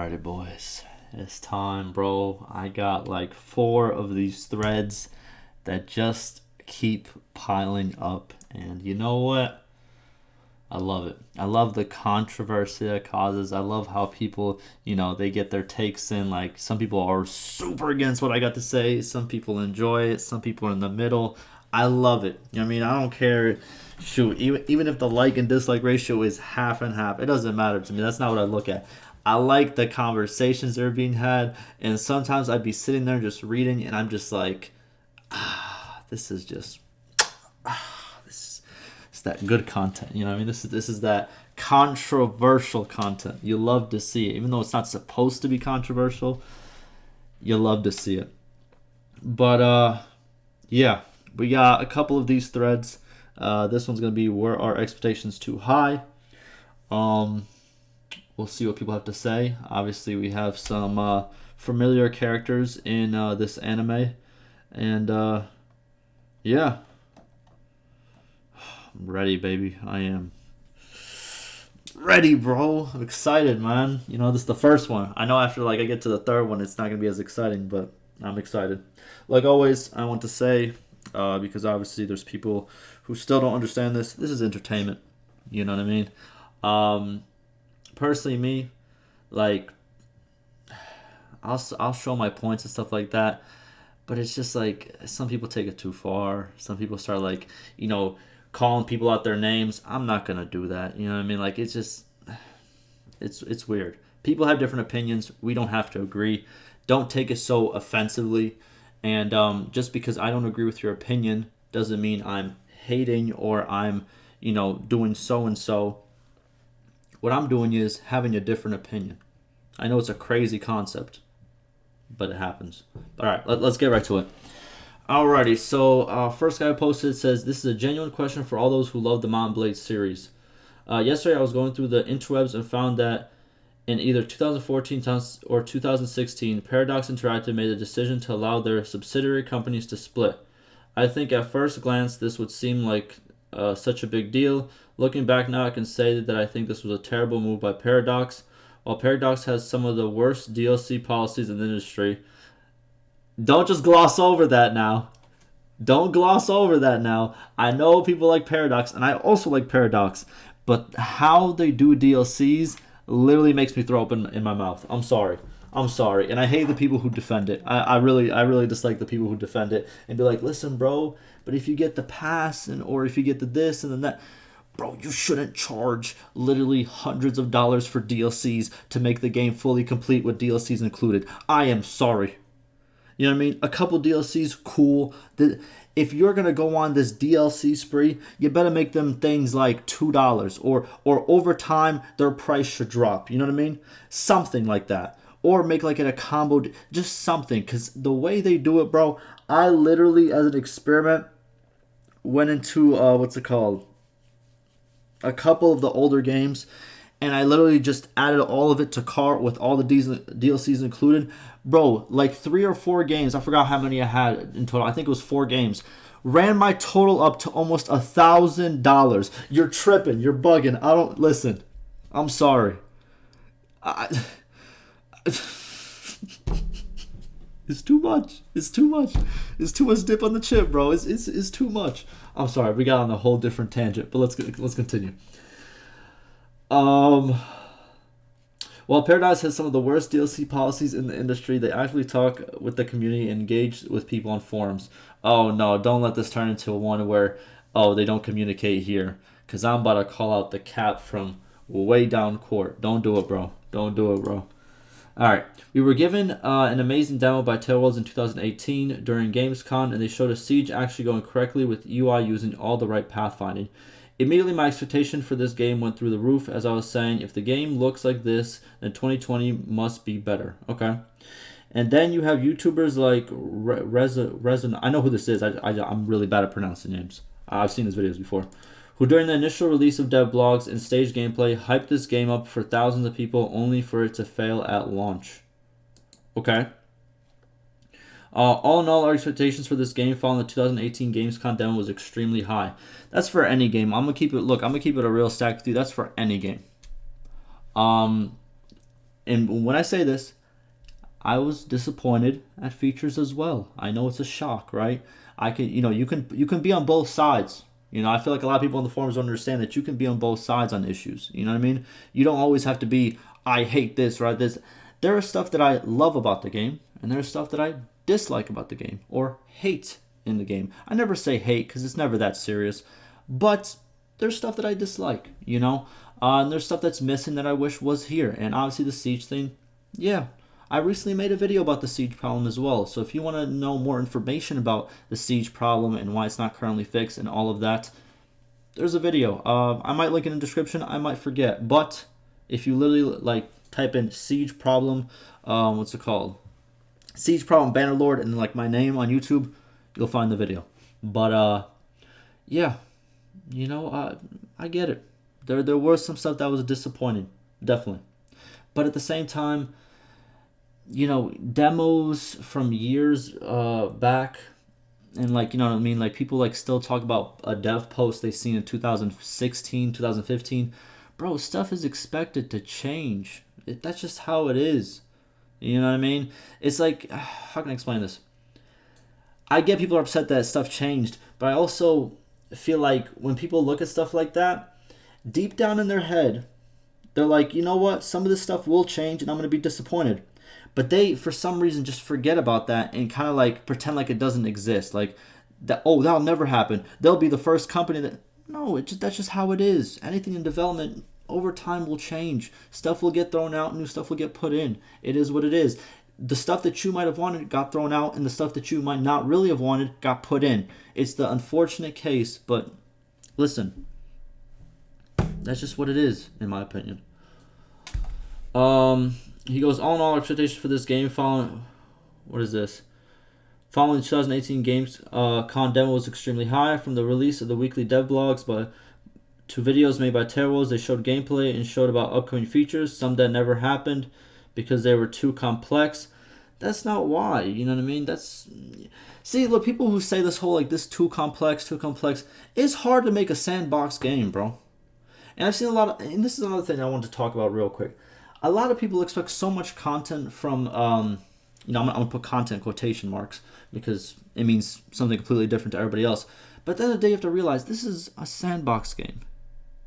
Alrighty, boys. It's time, bro. I got like 4 of these threads that just keep piling up. And you know what? I love it. I love the controversy it causes. I love how people, they get their takes in. Like, some people are super against what I got to say. Some people enjoy it. Some people are in the middle. I love it. I mean, I don't care. Shoot, even if the like and dislike ratio is half and half, it doesn't matter to me. That's not what I look at. I like the conversations that are being had. And sometimes I'd be sitting there just reading, and I'm just like, this is just. It's that good content, you know what I mean? This is that controversial content. You love to see it. Even though it's not supposed to be controversial, you love to see it. But yeah, we got a couple of these threads. This one's gonna be, were our expectations too high? We'll see what people have to say. Obviously, we have some familiar characters in this anime, and yeah. I'm ready, baby. I am ready, bro. I'm excited, man. This is the first one. I know after I get to the third one, it's not gonna be as exciting, but I'm excited. Like always, I want to say, because obviously there's people who still don't understand this. This is entertainment. You know what I mean? Personally, me, like, I'll show my points and stuff like that, but it's just like some people take it too far. Some people start calling people out their names. I'm not gonna do that. You know what I mean? Like, it's just, it's weird. People have different opinions. We don't have to agree. Don't take it so offensively. And just because I don't agree with your opinion doesn't mean I'm hating or I'm, doing so and so. What I'm doing is having a different opinion. I know it's a crazy concept, but it happens. All right, let's get right to it. Alrighty, so first guy posted says, this is a genuine question for all those who love the Mount Blade series. Yesterday I was going through the interwebs and found that in either 2014 or 2016, Paradox Interactive made the decision to allow their subsidiary companies to split. I think at first glance this would seem like such a big deal. Looking back now, I can say that I think this was a terrible move by Paradox. While Paradox has some of the worst DLC policies in the industry, don't just gloss over that now. Don't gloss over that now. I know people like Paradox, and I also like Paradox, but how they do DLCs literally makes me throw up in my mouth. I'm sorry, and I hate the people who defend it. I really dislike the people who defend it and be like, listen, bro, but if you get the pass or if you get the this and then that, bro, you shouldn't charge literally hundreds of dollars for DLCs to make the game fully complete with DLCs included. I am sorry. You know what I mean? A couple DLCs, cool. If you're going to go on this DLC spree, you better make them things like $2 or over time, their price should drop. You know what I mean? Something like that. Or make it a combo, just something. Because the way they do it, bro, I literally, as an experiment, went into, a couple of the older games, and I literally just added all of it to cart with all the DLCs included. Bro, like 3 or 4 games, I forgot how many I had in total. I think it was 4 games. Ran my total up to almost $1,000. You're tripping. You're bugging. I don't listen. I'm sorry. It's too much. It's too much. It's too much dip on the chip, bro. It's too much. I'm sorry. We got on a whole different tangent, but let's continue. While Paradise has some of the worst DLC policies in the industry, they actually talk with the community and engage with people on forums. Oh no, don't let this turn into one where, they don't communicate here. Because I'm about to call out the cap from way down court. Don't do it, bro. Don't do it, bro. Alright, we were given an amazing demo by Tailworlds in 2018 during Gamescom, and they showed a siege actually going correctly with UI using all the right pathfinding. Immediately, my expectation for this game went through the roof. As I was saying, if the game looks like this, then 2020 must be better. Okay. And then you have YouTubers like Resin. I know who this is. I'm really bad at pronouncing names. I've seen his videos before. Who during the initial release of dev blogs and stage gameplay hyped this game up for thousands of people only for it to fail at launch. Okay. All in all, our expectations for this game following the 2018 Gamescom demo was extremely high. That's for any game. I'm gonna keep it a real stack with you. That's for any game. And when I say this, I was disappointed at features as well. I know it's a shock, right? I can, you can be on both sides. I feel like a lot of people on the forums don't understand that you can be on both sides on issues. You know what I mean? You don't always have to be, I hate this, right? This. There are stuff that I love about the game, and there's stuff that I dislike about the game or hate in the game. I never say hate because it's never that serious, but there's stuff that I dislike, and there's stuff that's missing that I wish was here. And obviously the siege thing, yeah. I recently made a video about the siege problem as well. So if you want to know more information about the siege problem and why it's not currently fixed and all of that, there's a video. I might link it in the description. I might forget. But if you literally type in siege problem, what's it called? Siege problem Bannerlord and my name on YouTube, you'll find the video. But yeah, I get it. There was some stuff that was disappointing, definitely. But at the same time, demos from years back, and you know what I mean, people still talk about a dev post they seen in 2016, 2015. Bro, stuff is expected to change. That's just how it is. You know what I mean? It's how can I explain this? I get people are upset that stuff changed, but I also feel like when people look at stuff like that, deep down in their head, they're like, you know what? Some of this stuff will change and I'm going to be disappointed. But they, for some reason, just forget about that and kind of pretend like it doesn't exist. That'll never happen. They'll be the first company that... No, that's just how it is. Anything in development, over time, will change. Stuff will get thrown out, new stuff will get put in. It is what it is. The stuff that you might have wanted got thrown out, and the stuff that you might not really have wanted got put in. It's the unfortunate case, but listen, that's just what it is, in my opinion. He goes, all in all, expectations for this game following... What is this? Following 2018 games, con demo was extremely high. From the release of the weekly dev blogs to videos made by Terrors, they showed gameplay and showed about upcoming features. Some that never happened because they were too complex. That's not why, you know what I mean? See, look, people who say this whole, this too complex, it's hard to make a sandbox game, bro. And I've seen a lot of... And this is another thing I want to talk about real quick. A lot of people expect so much content from, I'm going to put content quotation marks because it means something completely different to everybody else. But at the end of the day, you have to realize this is a sandbox game.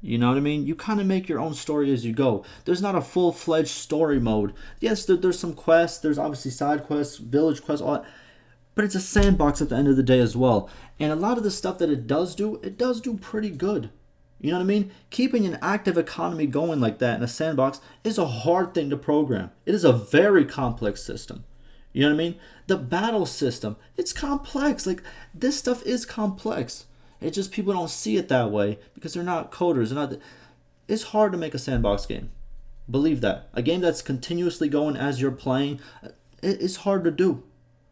You know what I mean? You kind of make your own story as you go. There's not a full-fledged story mode. Yes, there's some quests. There's obviously side quests, village quests, all that. But it's a sandbox at the end of the day as well. And a lot of the stuff that it does do pretty good. You know what I mean? Keeping an active economy going like that in a sandbox is a hard thing to program. It is a very complex system. You know what I mean? The battle system, it's complex. This stuff is complex. It's just people don't see it that way because they're not coders. It's hard to make a sandbox game. Believe that. A game that's continuously going as you're playing, it's hard to do.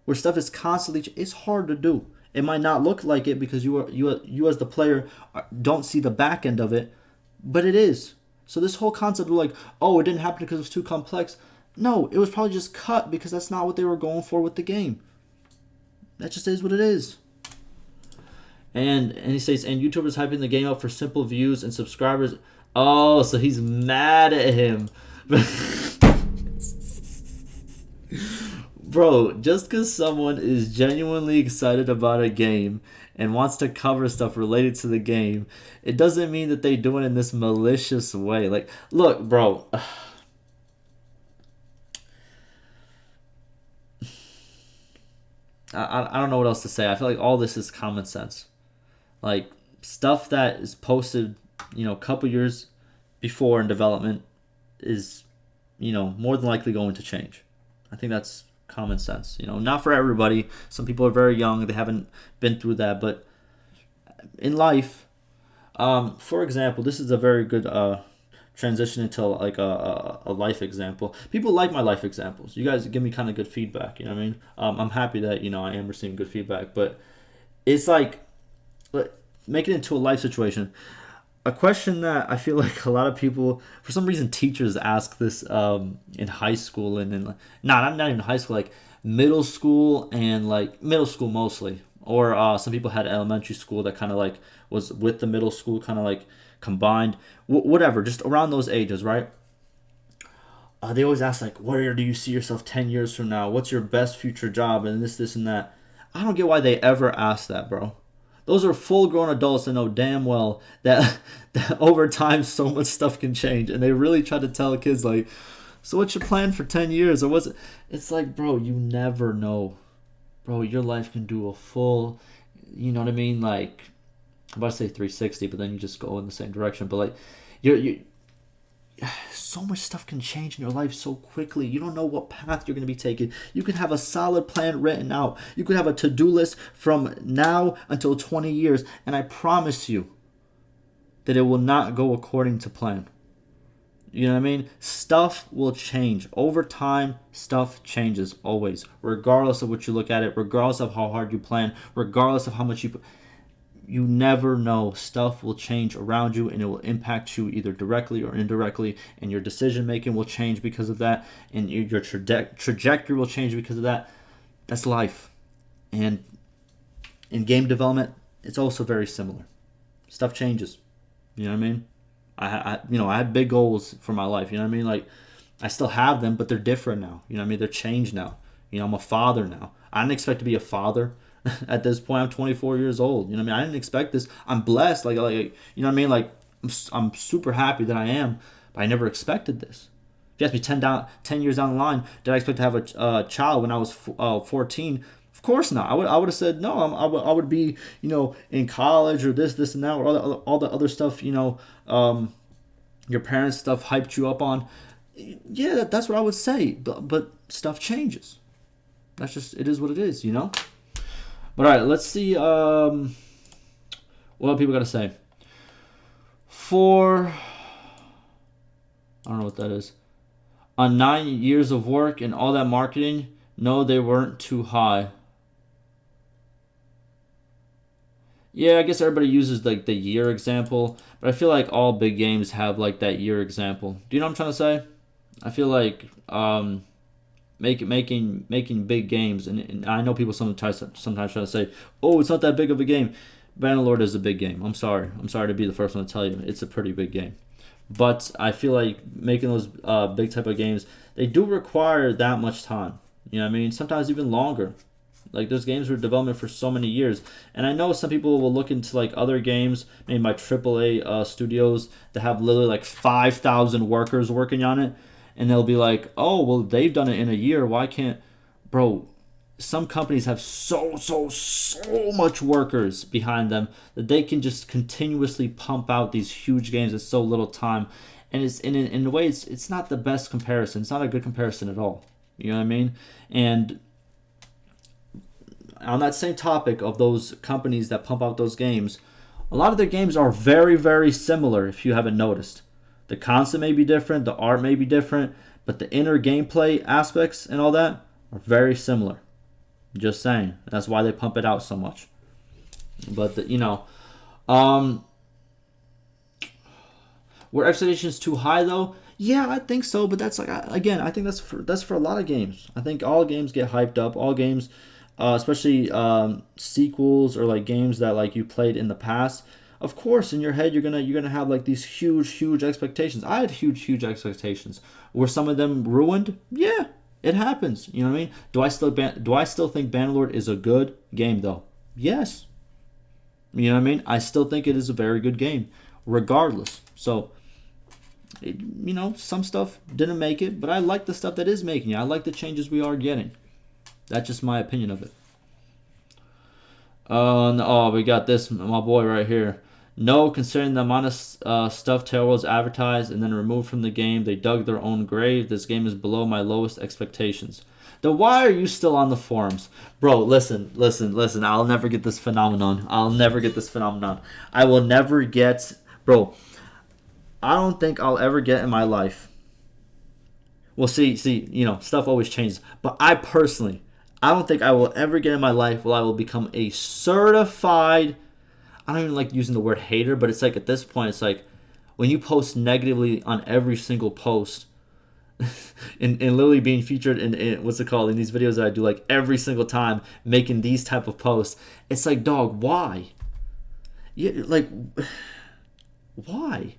Where stuff is constantly, it's hard to do. It might not look like it because you as the player don't see the back end of it, but it is. So this whole concept of it didn't happen because it was too complex. No, it was probably just cut because that's not what they were going for with the game. That just is what it is. And he says, and YouTubers hyping the game up for simple views and subscribers. Oh, so he's mad at him. Bro, just because someone is genuinely excited about a game and wants to cover stuff related to the game, it doesn't mean that they do it in this malicious way. Look, bro. I don't know what else to say. I feel like all this is common sense. Stuff that is posted, a couple years before in development is, more than likely going to change. I think that's common sense. Not for everybody. Some people are very young. They haven't been through that. But in life, for example, this is a very good transition into a life example. People like my life examples. You guys give me kind of good feedback. You know what I mean? I'm happy that, I am receiving good feedback. But it's make it into a life situation. A question that I feel like a lot of people, for some reason, teachers ask this in high school and not even high school, middle school and middle school mostly, or some people had elementary school that kind of was with the middle school, kind of combined, whatever, just around those ages, right? they always ask like, where do you see yourself 10 years from now? What's your best future job? And this, and that. I don't get why they ever ask that, bro. Those are full-grown adults that know damn well that that over time so much stuff can change, and they really try to tell kids like, so what's your plan for 10 years or what's it? It's like, bro, you never know, bro. Your life can do a full, you know what I mean? Like, I'm about to say 360, but then you just go in the same direction. But like, you so much stuff can change in your life so quickly. You don't know what path you're going to be taking. You can have a solid plan written out. You could have a to-do list from now until 20 years, and I promise you that it will not go according to plan. You know what I mean? Stuff will change. Over time, stuff changes always, regardless of what you look at it, regardless of how hard you plan, regardless of how much you never know. Stuff will change around you, and it will impact you either directly or indirectly, and your decision making will change because of that, and your trajectory will change because of that. That's life. And in game development, it's also very similar. Stuff changes. You know what I mean? I had big goals for my life. You know what I mean? Like, I still have them, but they're different now. You know what I mean? They're changed now. You know, I'm a father now. I didn't expect to be a father. At this point, I'm 24 years old. You know what I mean? I didn't expect this. I'm blessed. Like you know what I mean? Like, I'm super happy that I am, but I never expected this. If you ask me 10 years down the line, did I expect to have a child when I was 14? Of course not. I would have said no. I would be, you know, in college or this and that, or all the other stuff, you know, your parents' stuff hyped you up on. Yeah, that's what I would say. But stuff changes. That's just, it is what it is, you know? But all right, let's see what people got to say. I don't know what that is. On 9 years of work and all that marketing, no, they weren't too high. Yeah, I guess everybody uses like the year example, but I feel like all big games have like that year example. Do you know what I'm trying to say? I feel like making big games, and I know people sometimes try to say, oh, it's not that big of a game. Bannerlord is a big game. I'm sorry to be the first one to tell you, it's a pretty big game. But I feel like making those big type of games, they do require that much time. You know what I mean? Sometimes even longer. Like, those games were in development for so many years. And I know some people will look into like other games made by AAA studios that have literally like 5,000 workers working on it. And they'll be like, oh, well, they've done it in a year. Why can't... Bro, some companies have so much workers behind them that they can just continuously pump out these huge games in so little time. And it's in a way, it's not the best comparison. It's not a good comparison at all. You know what I mean? And on that same topic of those companies that pump out those games, a lot of their games are very, very similar if you haven't noticed. The concept may be different, the art may be different, but the inner gameplay aspects and all that are very similar. Just saying. That's why they pump it out so much. But, were expectations too high though? Yeah, I think so, but that's like, again, I think that's for a lot of games. I think all games get hyped up. All games, especially sequels or like games that like you played in the past. Of course, in your head you're gonna have like these huge expectations. I had huge expectations. Were some of them ruined? Yeah, it happens. You know what I mean? Do I still think Bannerlord is a good game though? Yes. You know what I mean? I still think it is a very good game, regardless. So, some stuff didn't make it, but I like the stuff that is making it. I like the changes we are getting. That's just my opinion of it. We got this, my boy right here. No, considering the amount of stuff Tailworld's advertised and then removed from the game, they dug their own grave. This game is below my lowest expectations. Then why are you still on the forums? Bro, listen. I'll never get this phenomenon. I will never get... Bro, I don't think I'll ever get in my life... Well, see, stuff always changes. But I don't think I will ever get in my life where I will become a certified... I don't even like using the word hater, but it's like at this point, it's like when you post negatively on every single post and literally being featured in what's it called, in these videos that I do like every single time, making these type of posts. It's like, dog, why? Yeah, like, why?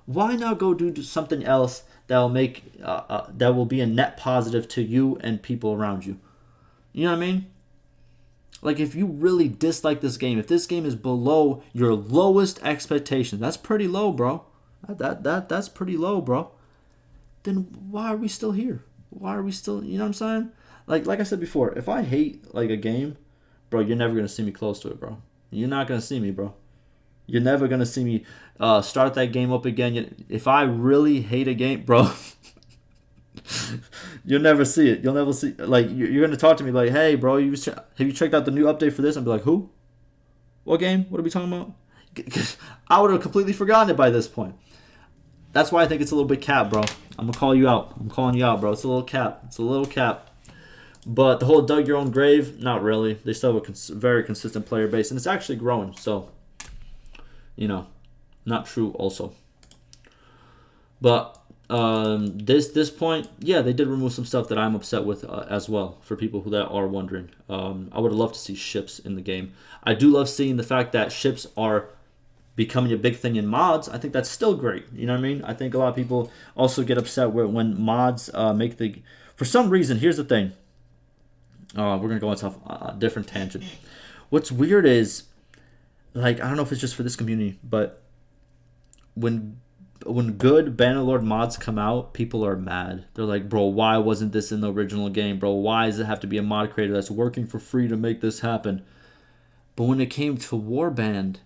Why not go do something else that will make that will be a net positive to you and people around you. You know what I mean? Like, if you really dislike this game, if this game is below your lowest expectation, that's pretty low, bro. That's pretty low, bro. Then why are we still here? Why are we still, you know what I'm saying? Like I said before, if I hate like a game, bro, you're never gonna see me close to it, bro. You're not gonna see me, bro. You're never gonna see me start that game up again. If I really hate a game, bro, you'll never see it. You'll never see. Like, you're gonna talk to me like, "Hey, bro, have you checked out the new update for this?" I'll be like, "Who? What game? What are we talking about?" I would have completely forgotten it by this point. That's why I think it's a little bit cap, bro. I'm gonna call you out. I'm calling you out, bro. It's a little cap. It's a little cap. But the whole dug your own grave, not really. They still have a very consistent player base, and it's actually growing. So, you know, not true also. But this point, yeah, they did remove some stuff that I'm upset with as well. For people that are wondering, I would have loved to see ships in the game. I do love seeing the fact that ships are becoming a big thing in mods. I think that's still great. You know what I mean? I think a lot of people also get upset when mods make the. For some reason, here's the thing. We're gonna go into a different tangent. What's weird is, like, I don't know if it's just for this community, but when good Bannerlord mods come out, people are mad. They're like, bro, why wasn't this in the original game, bro? Why does it have to be a mod creator that's working for free to make this happen? But when it came to Warband,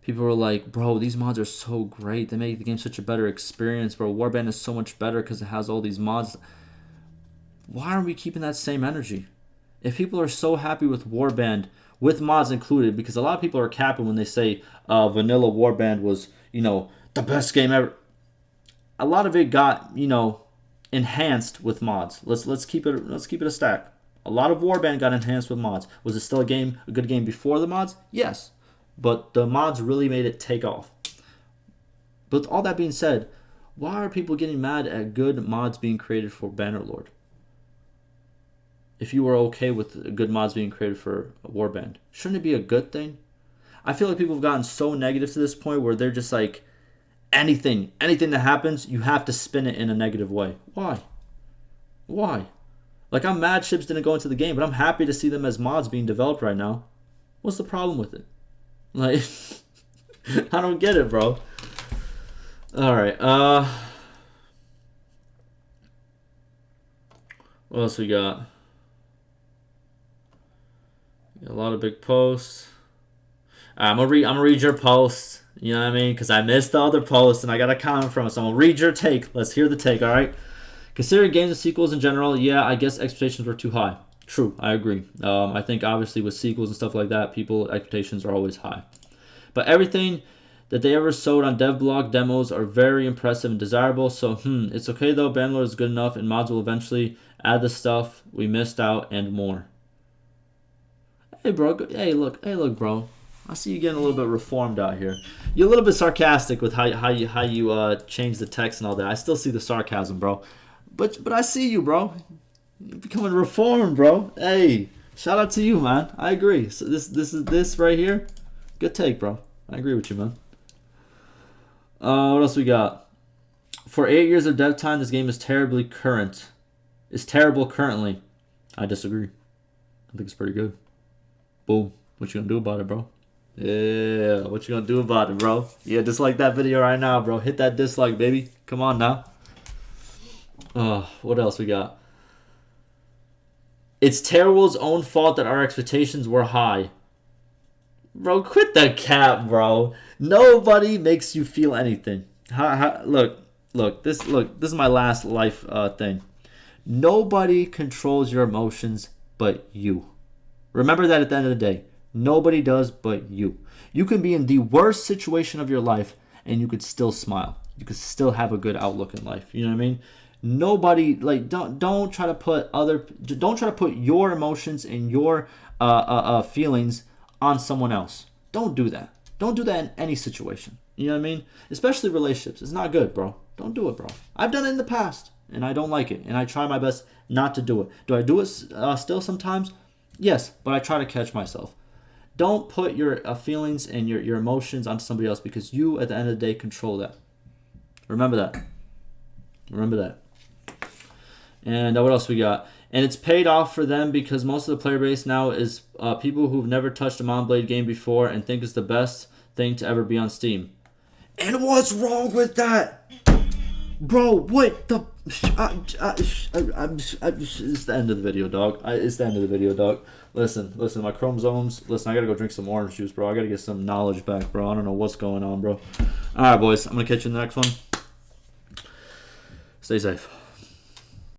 people were like, bro, these mods are so great. They make the game such a better experience, bro. Warband is so much better because it has all these mods. Why aren't we keeping that same energy? If people are so happy with Warband, with mods included, because a lot of people are capping when they say vanilla Warband was, the best game ever. A lot of it got, enhanced with mods. Let's keep it a stack. A lot of Warband got enhanced with mods. Was it still a good game before the mods? Yes. But the mods really made it take off. But all that being said, why are people getting mad at good mods being created for Bannerlord? If you were okay with good mods being created for Warband, shouldn't it be a good thing? I feel like people have gotten so negative to this point where they're just like, anything that happens, you have to spin it in a negative way. Why? Like, I'm mad ships didn't go into the game, but I'm happy to see them as mods being developed right now. What's the problem with it? Like, I don't get it, bro. Alright, what else we got? A lot of big posts. I'm gonna read your post. You know what I mean? Because I missed the other post and I got a comment from it. So I'm gonna read your take. Let's hear the take. All right. Considering games and sequels in general, yeah, I guess expectations were too high. True, I agree. I think obviously with sequels and stuff like that, people expectations are always high. But everything that they ever showed on devblog demos are very impressive and desirable. So it's okay though. Bannerlord is good enough, and mods will eventually add the stuff we missed out and more. Hey, bro. Hey, look, bro. I see you getting a little bit reformed out here. You're a little bit sarcastic with how you change the text and all that. I still see the sarcasm, bro. But I see you, bro. You're becoming reformed, bro. Hey, shout out to you, man. I agree. So this right here, good take, bro. I agree with you, man. What else we got? For 8 years of dev time, this game is terrible currently. I disagree. I think it's pretty good. Boom. What you gonna do about it, bro? Yeah, what you gonna do about it, bro? Yeah, dislike that video right now, bro. Hit that dislike, baby. Come on now. What else we got? It's Terrible's own fault that our expectations were high. Bro, quit the cap, bro. Nobody makes you feel anything. Look, this is my last life thing. Nobody controls your emotions but you. Remember that at the end of the day. Nobody does but you. You can be in the worst situation of your life and you could still smile. You could still have a good outlook in life. You know what I mean? Nobody, like, don't try to put your emotions and your feelings on someone else. Don't do that. Don't do that in any situation. You know what I mean? Especially relationships. It's not good, bro. Don't do it, bro. I've done it in the past and I don't like it, and I try my best not to do it. Do I do it still sometimes? Yes, but I try to catch myself. Don't put your feelings and your emotions on somebody else, because you, at the end of the day, control that. Remember that. Remember that. And what else we got? And it's paid off for them because most of the player base now is people who've never touched a Mount Blade game before and think it's the best thing to ever be on Steam. And what's wrong with that? Bro, what the... it's the end of the video, dog. It's the end of the video, dog. Listen, my chromosomes. Listen, I gotta go drink some orange juice, bro. I gotta get some knowledge back, bro. I don't know what's going on, bro. Alright, boys. I'm gonna catch you in the next one. Stay safe.